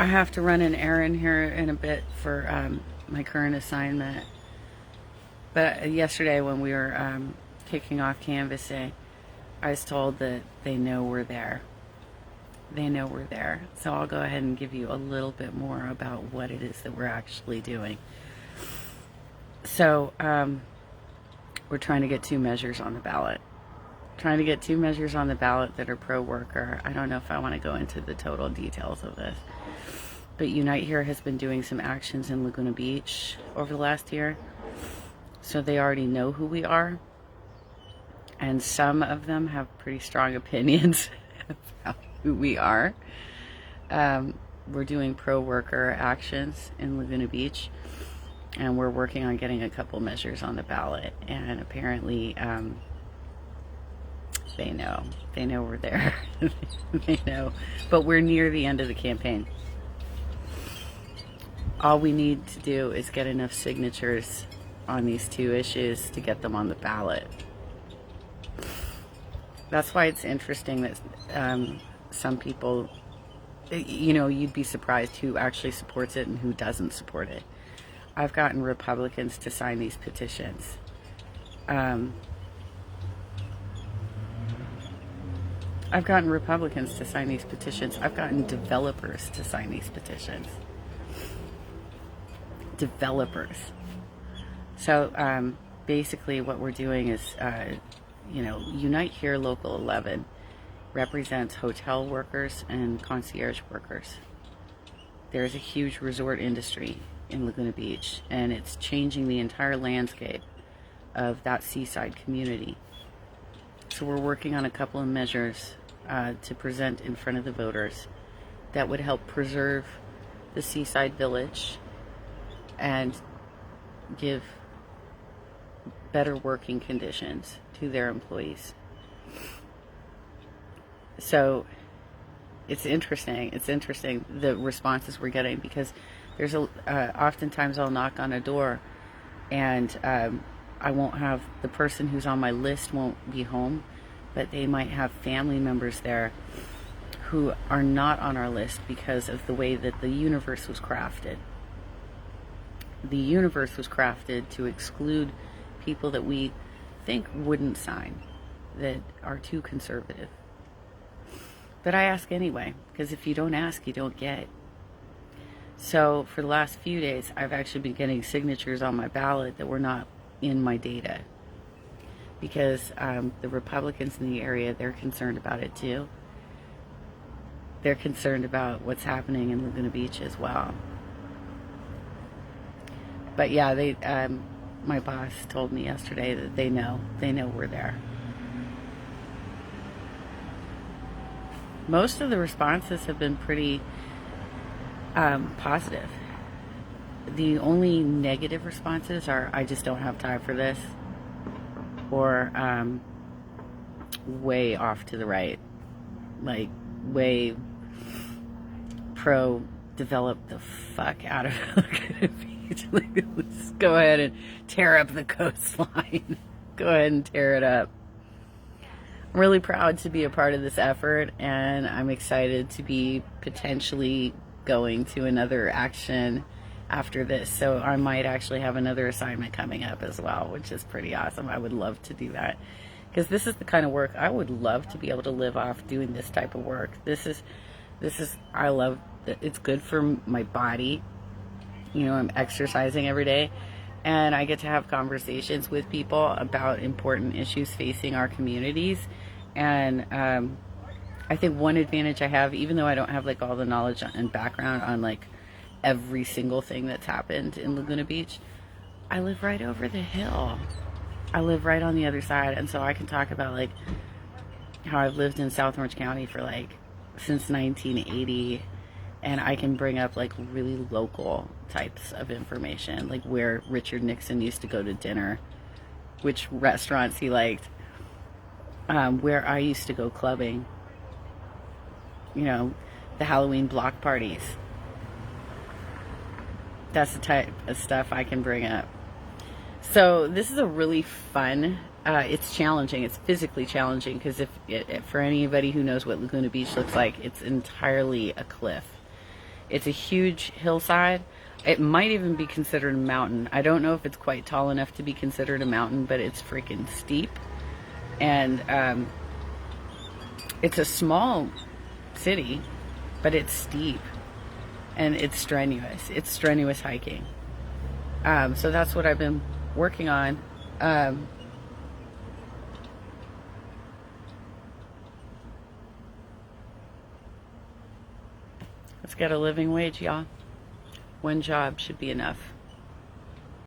I have to run an errand here in a bit for my current assignment. But yesterday when we were kicking off canvassing, I was told that they know we're there. They know we're there. So I'll go ahead and give you a little bit more about what it is that we're actually doing. So we're trying to get two measures on the ballot. Trying to get two measures on the ballot that are pro-worker. I don't know if I want to go into the total details of this. But Unite Here has been doing some actions in Laguna Beach over the last year. So they already know who we are. And some of them have pretty strong opinions about who we are. We're doing pro-worker actions in Laguna Beach. And we're working on getting a couple measures on the ballot. And apparently they know. They know we're there. They know. But we're near the end of the campaign. All we need to do is get enough signatures on these two issues to get them on the ballot. That's why it's interesting that some people, you know, you'd be surprised who actually supports it and who doesn't support it. I've gotten Republicans to sign these petitions. I've gotten Republicans to sign these petitions. I've gotten developers to sign these petitions. Developers. So basically what we're doing is, you know, Unite Here Local 11 represents hotel workers and concierge workers. There's a huge resort industry in Laguna Beach, and it's changing the entire landscape of that seaside community. So we're working on a couple of measures to present in front of the voters that would help preserve the seaside village and give better working conditions to their employees. So it's interesting. It's interesting the responses we're getting, because there's oftentimes I'll knock on a door and I won't have the person who's on my list won't be home, but they might have family members there who are not on our list because of the way that the universe was crafted. The universe was crafted to exclude people that we think wouldn't sign, that are too conservative. But I ask anyway, because if you don't ask, you don't get. So for the last few days, I've actually been getting signatures on my ballot that were not in my data, because the Republicans in the area, they're concerned about it too. They're concerned about what's happening in Laguna Beach as well. But yeah, they, my boss told me yesterday that they know we're there. Most of the responses have been pretty positive. The only negative responses are, I just don't have time for this, or way off to the right, like way pro develop the fuck out of Laguna Beach. Like, let's go ahead and tear up the coastline. Go ahead and tear it up. I'm really proud to be a part of this effort, and I'm excited to be potentially going to another action after this. So I might actually have another assignment coming up as well, which is pretty awesome. I would love to do that, because this is the kind of work I would love to be able to live off doing. This type of work. This is I love that. It's good for my body. You know, I'm exercising every day, and I get to have conversations with people about important issues facing our communities. And I think one advantage I have, even though I don't have like all the knowledge and background on like every single thing that's happened in Laguna Beach, I live right over the hill. I live right on the other side, and so I can talk about like how I've lived in South Orange County for like since 1980, and I can bring up like really local types of information, like where Richard Nixon used to go to dinner, which restaurants he liked, where I used to go clubbing, you know, the Halloween block parties. That's the type of stuff I can bring up. So this is a really fun, it's challenging, it's physically challenging, because if for anybody who knows what Laguna Beach looks like, it's entirely a cliff. It's a huge hillside. It might even be considered a mountain. I don't know if it's quite tall enough to be considered a mountain, but it's freaking steep. And it's a small city, but it's steep. And it's strenuous. It's strenuous hiking. So that's what I've been working on. Let's get a living wage, y'all. One job should be enough.